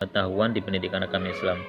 pengetahuan di pendidikan agama Islam.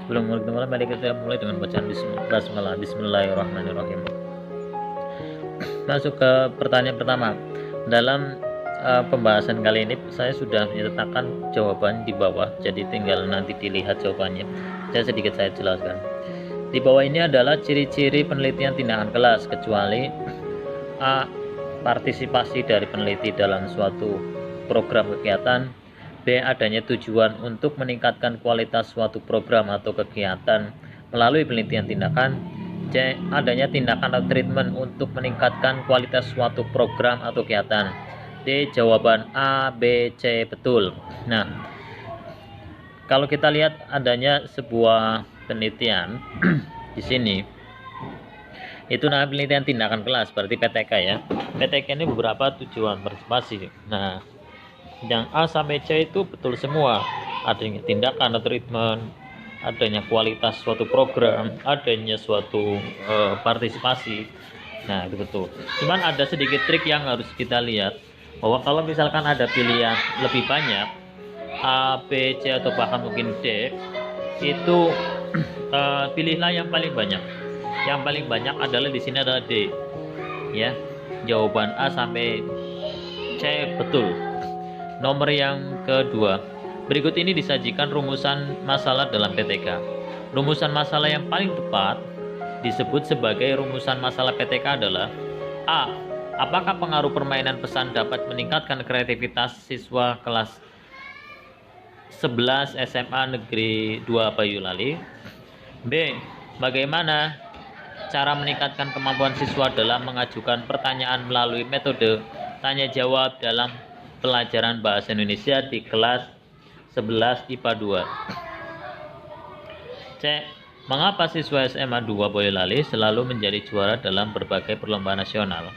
Sebelum mulai malam, mari kita mulai dengan bacaan basmalah. Bismillahirrahmanirrahim. Masuk ke pertanyaan pertama. Dalam pembahasan kali ini saya sudah menyertakan jawaban di bawah, jadi tinggal nanti dilihat jawabannya. Saya jelaskan. Di bawah ini adalah ciri-ciri penelitian tindakan kelas, kecuali A. Partisipasi dari peneliti dalam suatu program kegiatan. B. Adanya tujuan untuk meningkatkan kualitas suatu program atau kegiatan melalui penelitian tindakan. C. Adanya tindakan atau treatment untuk meningkatkan kualitas suatu program atau kegiatan. D. Jawaban A, B, C betul. Nah, kalau kita lihat adanya sebuah penelitian di sini, itu namanya penelitian tindakan kelas, berarti PTK ya. PTK ini beberapa tujuan partisipasi. Nah, yang A sampai C itu betul semua. Adanya tindakan atau treatment, adanya kualitas suatu program, adanya suatu partisipasi. Nah, itu betul. Cuman ada sedikit trik yang harus kita lihat, bahwa kalau misalkan ada pilihan lebih banyak A, B, C atau bahkan mungkin D, itu pilihlah yang paling banyak. Yang paling banyak adalah di sini adalah D. Ya. Jawaban A sampai C betul. Nomor yang kedua. Berikut ini disajikan rumusan masalah dalam PTK. Rumusan masalah yang paling tepat disebut sebagai rumusan masalah PTK adalah A. Apakah pengaruh permainan pesan dapat meningkatkan kreativitas siswa kelas 11 SMA Negeri 2 Bayulali? B. Bagaimana cara meningkatkan kemampuan siswa dalam mengajukan pertanyaan melalui metode tanya jawab dalam pelajaran bahasa Indonesia di kelas 11 IPA 2. C. Mengapa siswa SMA 2 Boyolali selalu menjadi juara dalam berbagai perlombaan nasional?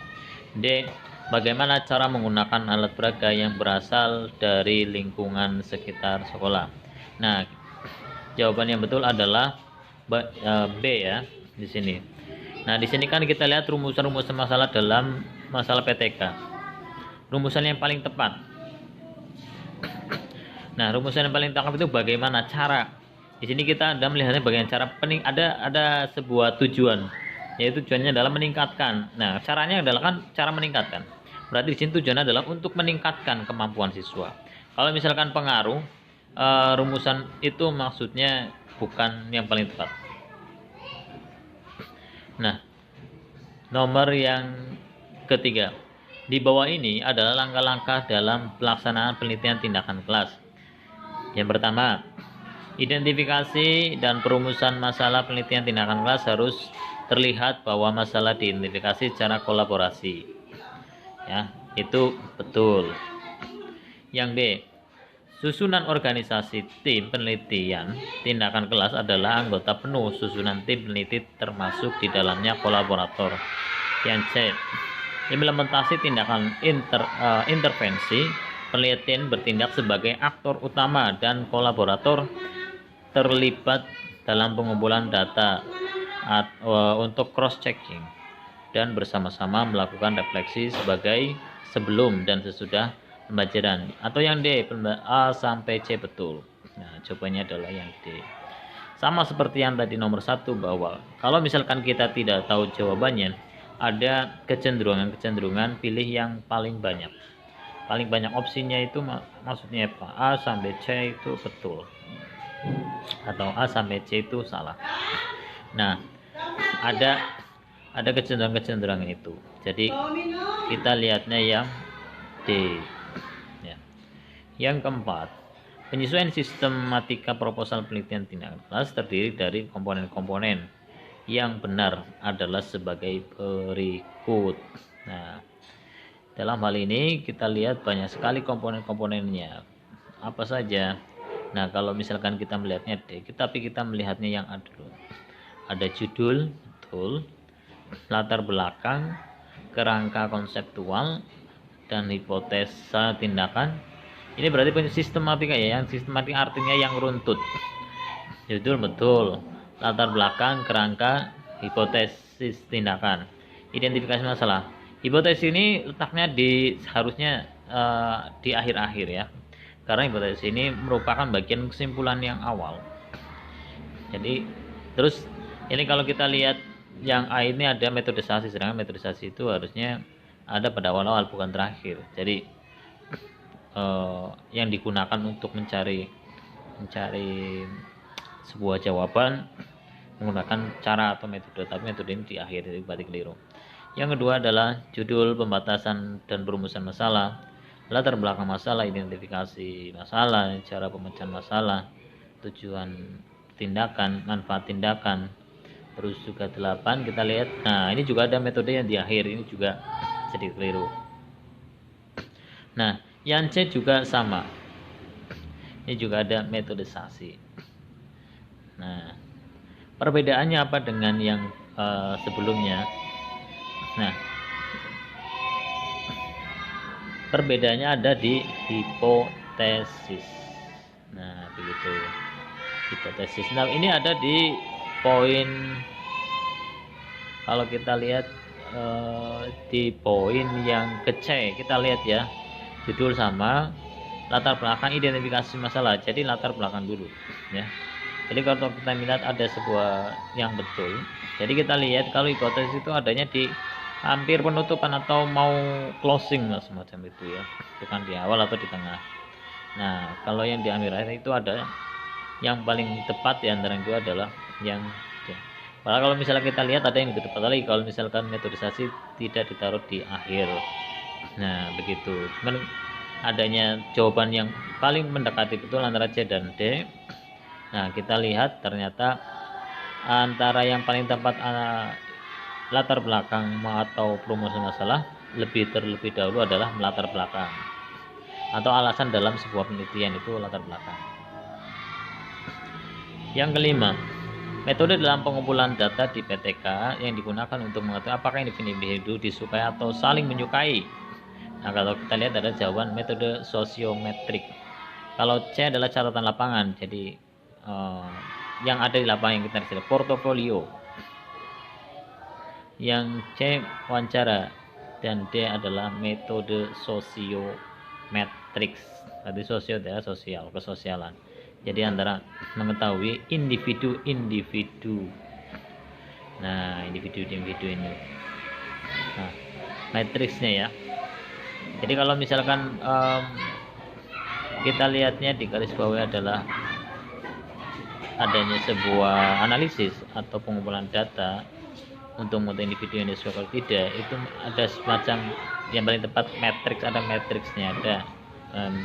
D. Bagaimana cara menggunakan alat peraga yang berasal dari lingkungan sekitar sekolah? Nah, jawaban yang betul adalah B ya, di sini. Nah, di sini kan kita lihat rumusan-rumusan masalah dalam masalah PTK. Rumusan yang paling tepat. Nah, rumusan yang paling tepat itu bagaimana cara. Di sini kita ada melihatnya bagaimana cara ada sebuah tujuan, yaitu tujuannya adalah meningkatkan. Nah, caranya adalah kan cara meningkatkan. Berarti di sini tujuannya adalah untuk meningkatkan kemampuan siswa. Kalau misalkan pengaruh, rumusan itu maksudnya bukan yang paling tepat. Nah, nomor yang ketiga. Di bawah ini adalah langkah-langkah dalam pelaksanaan penelitian tindakan kelas. Yang pertama, identifikasi dan perumusan masalah penelitian tindakan kelas harus terlihat bahwa masalah diidentifikasi secara kolaborasi. Ya, itu betul. Yang B, susunan organisasi tim penelitian tindakan kelas adalah anggota penuh susunan tim peneliti termasuk di dalamnya kolaborator. Yang C, implementasi tindakan intervensi penelitian bertindak sebagai aktor utama dan kolaborator terlibat dalam pengumpulan data untuk cross checking dan bersama-sama melakukan refleksi sebagai sebelum dan sesudah pembelajaran. Atau yang D, A sampai C betul. Nah, jawabannya adalah yang D. Sama seperti yang tadi nomor 1, bahwa kalau misalkan kita tidak tahu jawabannya, ada kecenderungan pilih yang paling banyak. Paling banyak opsinya itu maksudnya apa? A sampai C itu betul. Atau A sampai C itu salah. Nah, ada kecenderungan itu. Jadi kita lihatnya yang D. Ya. Yang keempat, penyesuaian sistematika proposal penelitian tindakan kelas terdiri dari komponen-komponen yang benar adalah sebagai berikut. Nah, dalam hal ini kita lihat banyak sekali komponen-komponennya. Apa saja? Nah, kalau misalkan kita melihatnya D, tapi kita melihatnya yang A dulu. Ada judul, betul, latar belakang, kerangka konseptual, dan hipotesa tindakan. Ini berarti punya sistematika ya, yang sistematik artinya yang runtut. Judul betul, latar belakang, kerangka, hipotesis tindakan. Identifikasi masalah. Hipotesis ini letaknya harusnya di akhir-akhir ya. karena hipotesis ini merupakan bagian kesimpulan yang awal. Jadi terus ini kalau kita lihat yang A ini ada metodisasi, sedangkan metodisasi itu harusnya ada pada awal-awal bukan terakhir. Jadi yang digunakan untuk mencari sebuah jawaban menggunakan cara atau metode, tapi metode ini di akhir, itu berarti keliru. Yang kedua adalah judul, pembatasan dan perumusan masalah, latar belakang masalah, identifikasi masalah, cara pemecahan masalah, tujuan tindakan, manfaat tindakan. Terus juga 8 kita lihat, nah ini juga ada metode yang di akhir, ini juga sedikit keliru. Nah yang C juga sama, ini juga ada metodisasi. Nah perbedaannya apa dengan yang sebelumnya? Nah perbedaannya ada di hipotesis. Nah begitu, hipotesis. Nah ini ada di poin, kalau kita lihat di poin yang ke C, kita lihat ya, judul sama, latar belakang, identifikasi masalah. Jadi latar belakang dulu ya. Jadi kalau kita melihat ada sebuah yang betul, jadi kita lihat kalau hipotesis itu adanya di hampir penutupan atau mau closing lah, semacam itu ya, bukan di awal atau di tengah. Nah kalau yang di akhir itu ada yang paling tepat di antara itu adalah yang C. Padahal kalau misalnya kita lihat ada yang lebih tepat lagi kalau misalkan metodisasi tidak ditaruh di akhir. Nah begitu, cuman adanya jawaban yang paling mendekati betul antara C dan D. Nah kita lihat ternyata antara yang paling tepat latar belakang atau promosi masalah terlebih dahulu adalah latar belakang atau alasan dalam sebuah penelitian, itu latar belakang. Yang kelima, metode dalam pengumpulan data di PTK yang digunakan untuk mengetahui apakah individu disukai atau saling menyukai. Nah kalau kita lihat ada jawaban metode sosiometrik. Kalau C adalah catatan lapangan, jadi yang ada di lapangan yang kita lihat portofolio. Yang C wawancara, dan D adalah metode sosiometrik. Berarti sosio adalah sosial, kesosialan. Jadi antara mengetahui individu-individu. Nah individu-individu ini. Nah matriksnya ya. Jadi kalau misalkan kita lihatnya di garis bawah adalah adanya sebuah analisis atau pengumpulan data untuk mengetahui individu yang disukai atau tidak, itu ada semacam yang paling tepat matriks, ada matriksnya, ada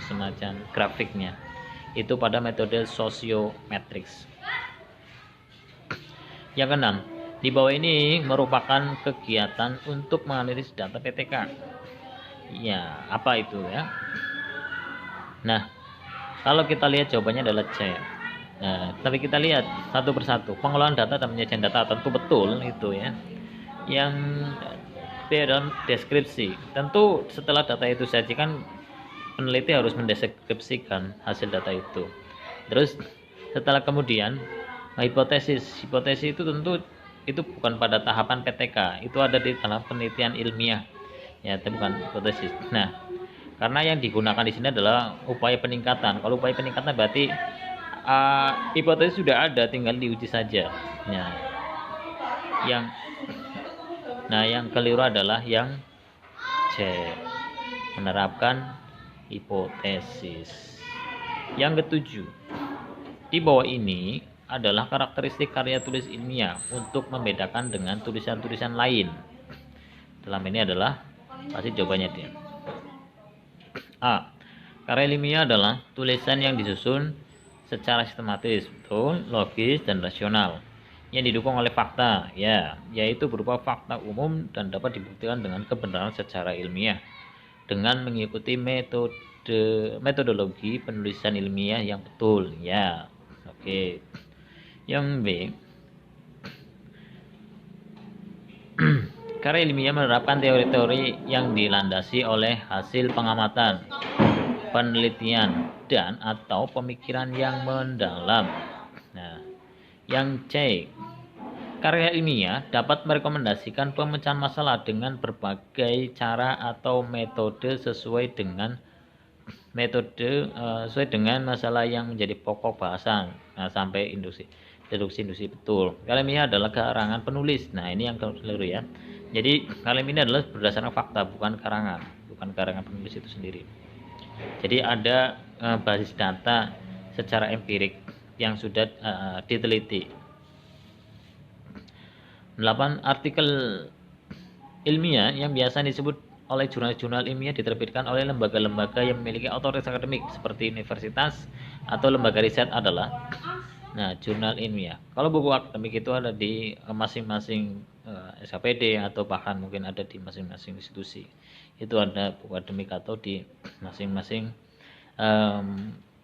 semacam grafiknya, itu pada metode sosiometrics. Yang keenam, di bawah ini merupakan kegiatan untuk menganalisis data PTK. Ya, apa itu ya? Nah, kalau kita lihat jawabannya adalah C. Nah, tapi kita lihat satu persatu. Pengelolaan data dan penyajian data tentu betul itu ya. Yang B dalam deskripsi. Tentu setelah data itu disajikan, peneliti harus mendeskripsikan hasil data itu. Terus setelah kemudian hipotesis. Hipotesis itu tentu itu bukan pada tahapan PTK, itu ada di dalam penelitian ilmiah. Ya, itu bukan hipotesis. Nah, karena yang digunakan di sini adalah upaya peningkatan. Kalau upaya peningkatan berarti hipotesis sudah ada, tinggal diuji saja. Nah, yang keliru adalah yang C, menerapkan hipotesis. Yang ketujuh, di bawah ini adalah karakteristik karya tulis ilmiah untuk membedakan dengan tulisan-tulisan lain. Dalam ini adalah pasti jawabannya dia. A. Karya ilmiah adalah tulisan yang disusun secara sistematis, betul, logis dan rasional, yang didukung oleh fakta, ya, yaitu berupa fakta umum dan dapat dibuktikan dengan kebenaran secara ilmiah dengan mengikuti metodologi penulisan ilmiah yang betul, ya. Oke. Yang B. Karya ilmiah menerapkan teori-teori yang dilandasi oleh hasil pengamatan, penelitian, dan atau pemikiran yang mendalam. Nah, yang C, karya ilmiah dapat merekomendasikan pemecahan masalah dengan berbagai cara atau metode sesuai dengan metode sesuai dengan masalah yang menjadi pokok bahasan. Nah, sampai deduksi-induksi betul. Kalian ini adalah karangan penulis. Nah, ini yang keliru ya. Jadi kalian ini adalah berdasarkan fakta, bukan karangan penulis itu sendiri. Jadi ada basis data secara empirik yang sudah diteliti. 8. Artikel ilmiah yang biasa disebut oleh jurnal-jurnal ilmiah diterbitkan oleh lembaga-lembaga yang memiliki otoritas akademik seperti universitas atau lembaga riset adalah jurnal ilmiah. Kalau buku akademik itu ada di masing-masing SKPD atau bahkan mungkin ada di masing-masing institusi. Itu ada buku akademik atau di masing-masing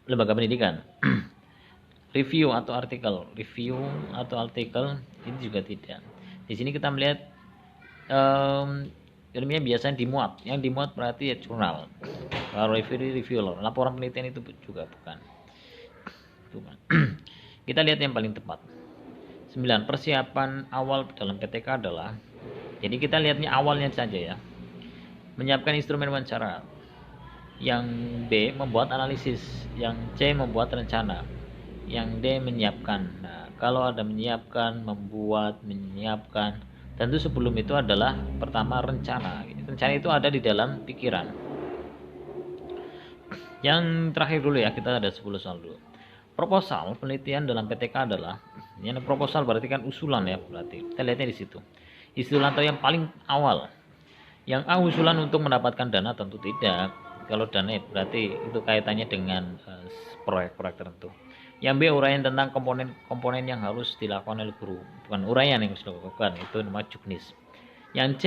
lembaga pendidikan. Review atau artikel ini juga tidak. Di sini kita melihat ilmiah biasanya dimuat. Yang dimuat berarti ya jurnal. Kalau review laporan penelitian itu juga bukan. Kita lihat yang paling tepat. 9. Persiapan awal dalam PTK adalah, jadi kita lihatnya awalnya saja ya. Menyiapkan instrumen wawancara. Yang B membuat analisis, yang C membuat rencana, yang D menyiapkan. Nah, kalau ada menyiapkan, menyiapkan, tentu sebelum itu adalah pertama rencana. Rencana itu ada di dalam pikiran. Yang terakhir dulu ya, kita ada 10 soal dulu. Proposal penelitian dalam PTK adalah, yang proposal berarti kan usulan ya, berarti kita lihatnya di situ. Usulan atau yang paling awal. Yang A usulan untuk mendapatkan dana, tentu tidak. Kalau dana berarti itu kaitannya dengan proyek-proyek tertentu. Yang B uraian tentang komponen-komponen yang harus dilakukan oleh guru, bukan uraian yang harus dilakukan, itu namanya juknis. Yang C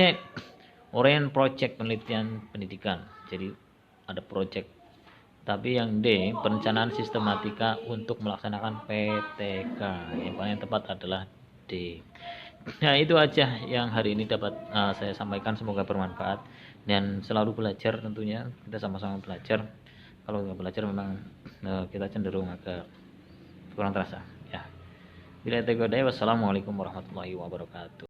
uraian proyek penelitian pendidikan, jadi ada proyek. Tapi yang D perencanaan sistematika untuk melaksanakan PTK, yang paling tepat adalah D. Nah, itu aja yang hari ini dapat saya sampaikan, semoga bermanfaat dan selalu belajar, tentunya kita sama-sama belajar. Kalau nggak belajar memang kita cenderung agak kurang terasa ya. Bila wassalamualaikum warahmatullahi wabarakatuh.